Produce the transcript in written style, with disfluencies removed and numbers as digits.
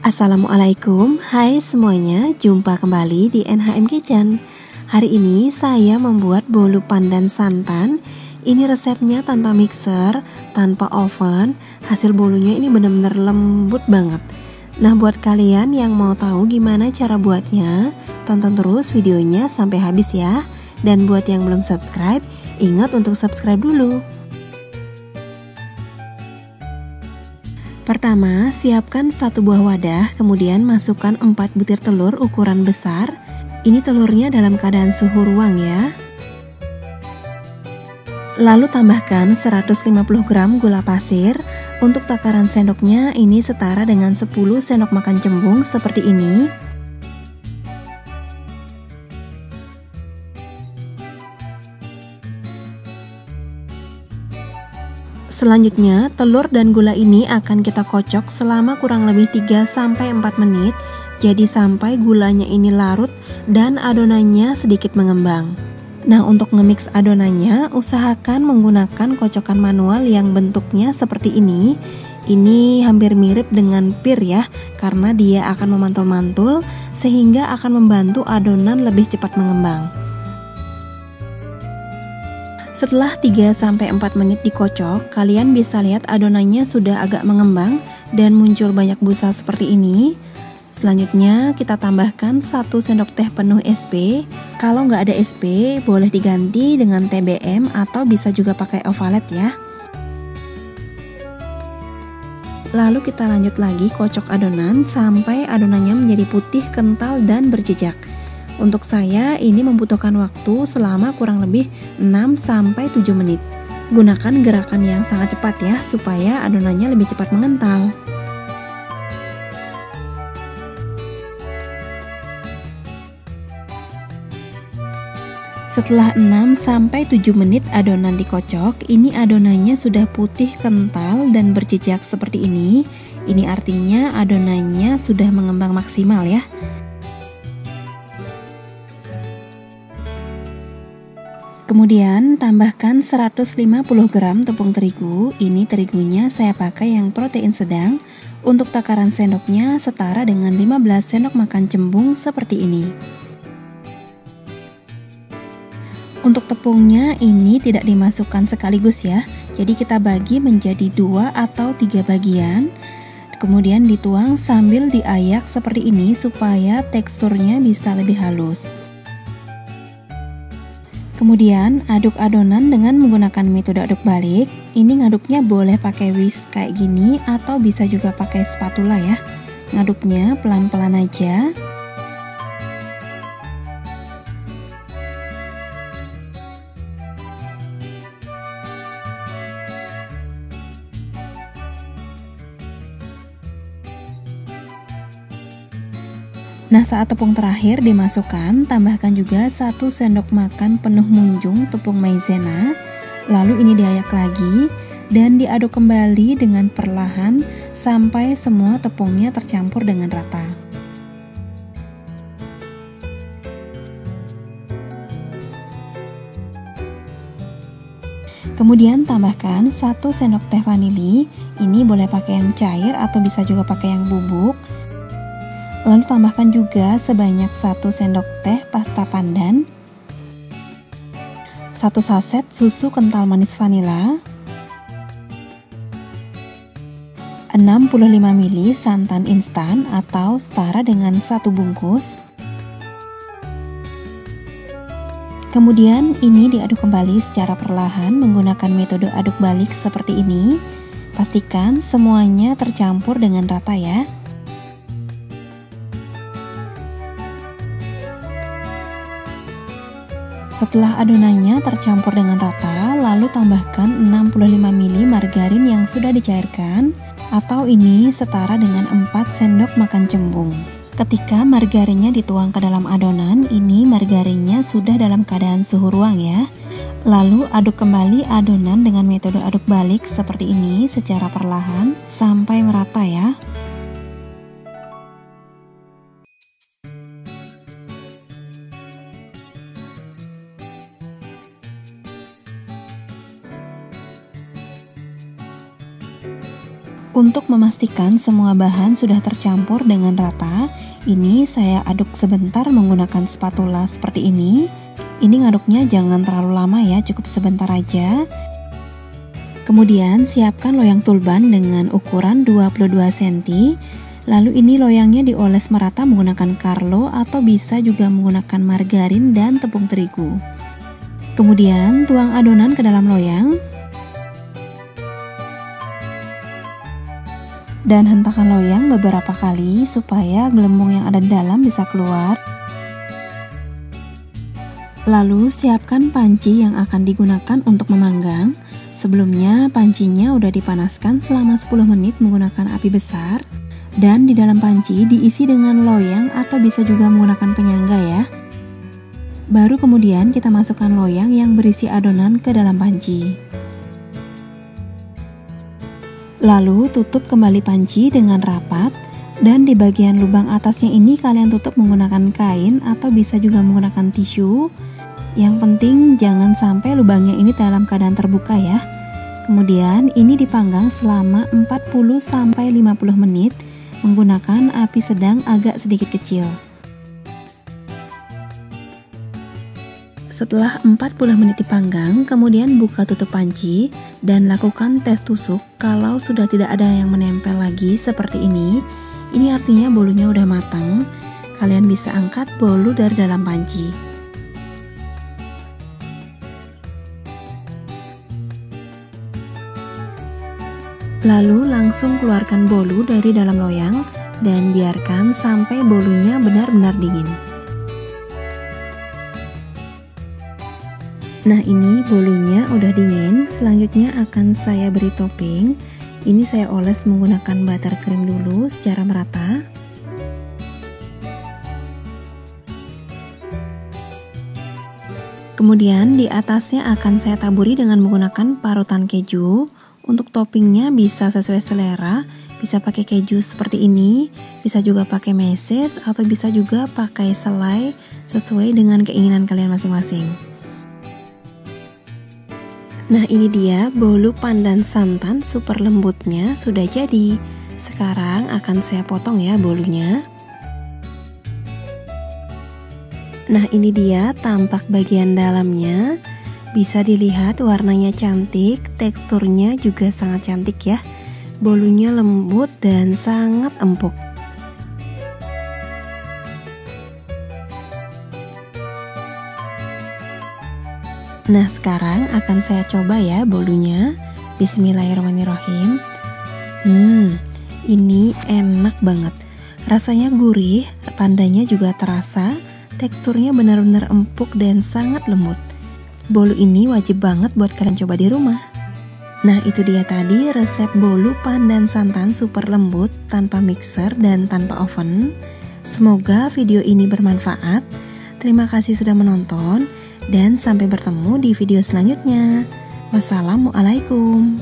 Assalamualaikum, hai semuanya, jumpa kembali di NHM Kitchen. Hari ini saya membuat bolu pandan santan. Ini resepnya tanpa mixer, tanpa oven. Hasil bolunya ini benar-benar lembut banget. Nah, buat kalian yang mau tahu gimana cara buatnya, tonton terus videonya sampai habis ya. Dan buat yang belum subscribe, ingat untuk subscribe dulu. Pertama, siapkan satu buah wadah, kemudian masukkan 4 butir telur ukuran besar. Ini telurnya dalam keadaan suhu ruang ya. Lalu tambahkan 150 gram gula pasir. Untuk takaran sendoknya ini setara dengan 10 sendok makan cembung seperti ini. Selanjutnya, telur dan gula ini akan kita kocok selama kurang lebih 3-4 menit. Jadi sampai gulanya ini larut dan adonannya sedikit mengembang. Nah, untuk nge-mix adonannya, usahakan menggunakan kocokan manual yang bentuknya seperti ini. Ini hampir mirip dengan pir ya, karena dia akan memantul-mantul sehingga akan membantu adonan lebih cepat mengembang. Setelah 3-4 menit dikocok, kalian bisa lihat adonannya sudah agak mengembang dan muncul banyak busa seperti ini. Selanjutnya kita tambahkan 1 sendok teh penuh SP. Kalau nggak ada SP, boleh diganti dengan TBM atau bisa juga pakai ovalet ya. Lalu kita lanjut lagi kocok adonan sampai adonannya menjadi putih, kental, dan berjejak. Untuk saya ini membutuhkan waktu selama kurang lebih 6-7 menit. Gunakan gerakan yang sangat cepat ya, supaya adonannya lebih cepat mengental. Setelah 6-7 menit adonan dikocok, ini adonannya sudah putih, kental, dan berjejak seperti ini. Ini artinya adonannya sudah mengembang maksimal ya. Kemudian tambahkan 150 gram tepung terigu. Ini terigunya saya pakai yang protein sedang. Untuk takaran sendoknya setara dengan 15 sendok makan cembung seperti ini. Untuk tepungnya ini tidak dimasukkan sekaligus ya. Jadi kita bagi menjadi 2 atau 3 bagian. Kemudian dituang sambil diayak seperti ini supaya teksturnya bisa lebih halus. Kemudian aduk adonan dengan menggunakan metode aduk balik. Ini ngaduknya boleh pakai whisk kayak gini atau bisa juga pakai spatula ya. Ngaduknya pelan-pelan aja. Nah, saat tepung terakhir dimasukkan, tambahkan juga 1 sendok makan penuh munjung tepung maizena. Lalu ini diayak lagi dan diaduk kembali dengan perlahan sampai semua tepungnya tercampur dengan rata. Kemudian tambahkan 1 sendok teh vanili. Ini boleh pakai yang cair atau bisa juga pakai yang bubuk. Lalu tambahkan juga sebanyak 1 sendok teh pasta pandan, 1 saset susu kental manis vanila, 65 ml santan instan atau setara dengan 1 bungkus. Kemudian ini diaduk kembali secara perlahan menggunakan metode aduk balik seperti ini. Pastikan semuanya tercampur dengan rata ya. Setelah adonannya tercampur dengan rata, lalu tambahkan 65 ml margarin yang sudah dicairkan, atau ini setara dengan 4 sendok makan cembung. Ketika margarinnya dituang ke dalam adonan, ini margarinnya sudah dalam keadaan suhu ruang ya. Lalu aduk kembali adonan dengan metode aduk balik seperti ini secara perlahan sampai merata ya. Untuk memastikan semua bahan sudah tercampur dengan rata, ini saya aduk sebentar menggunakan spatula seperti ini. Ini ngaduknya jangan terlalu lama ya, cukup sebentar aja. Kemudian siapkan loyang tulban dengan ukuran 22 cm. Lalu ini loyangnya dioles merata menggunakan Carlo atau bisa juga menggunakan margarin dan tepung terigu. Kemudian tuang adonan ke dalam loyang. Dan hentakan loyang beberapa kali supaya gelembung yang ada di dalam bisa keluar. Lalu siapkan panci yang akan digunakan untuk memanggang. Sebelumnya pancinya udah dipanaskan selama 10 menit menggunakan api besar. Dan di dalam panci diisi dengan loyang atau bisa juga menggunakan penyangga ya. Baru kemudian kita masukkan loyang yang berisi adonan ke dalam panci. Lalu tutup kembali panci dengan rapat, dan di bagian lubang atasnya ini kalian tutup menggunakan kain atau bisa juga menggunakan tisu. Yang penting jangan sampai lubangnya ini dalam keadaan terbuka ya. Kemudian ini dipanggang selama 40-50 menit menggunakan api sedang agak sedikit kecil. Setelah 40 menit dipanggang, kemudian buka tutup panci dan lakukan tes tusuk. Kalau sudah tidak ada yang menempel lagi seperti ini artinya bolunya udah matang. Kalian bisa angkat bolu dari dalam panci. Lalu langsung keluarkan bolu dari dalam loyang dan biarkan sampai bolunya benar-benar dingin. Nah, ini bolunya udah dingin. Selanjutnya akan saya beri topping. Ini saya oles menggunakan buttercream dulu secara merata. Kemudian di atasnya akan saya taburi dengan menggunakan parutan keju. Untuk toppingnya bisa sesuai selera, bisa pakai keju seperti ini, bisa juga pakai meses atau bisa juga pakai selai sesuai dengan keinginan kalian masing-masing. Nah, ini dia bolu pandan santan super lembutnya sudah jadi. Sekarang akan saya potong ya bolunya. Nah, ini dia tampak bagian dalamnya. Bisa dilihat warnanya cantik, teksturnya juga sangat cantik ya. Bolunya lembut dan sangat empuk. Nah, sekarang akan saya coba ya bolunya. Bismillahirrahmanirrahim. Ini enak banget. Rasanya gurih, pandanya juga terasa. Teksturnya benar-benar empuk dan sangat lembut. Bolu ini wajib banget buat kalian coba di rumah. Nah, itu dia tadi resep bolu pandan santan super lembut tanpa mixer dan tanpa oven. Semoga video ini bermanfaat. Terima kasih sudah menonton. Dan sampai bertemu di video selanjutnya. Wassalamualaikum.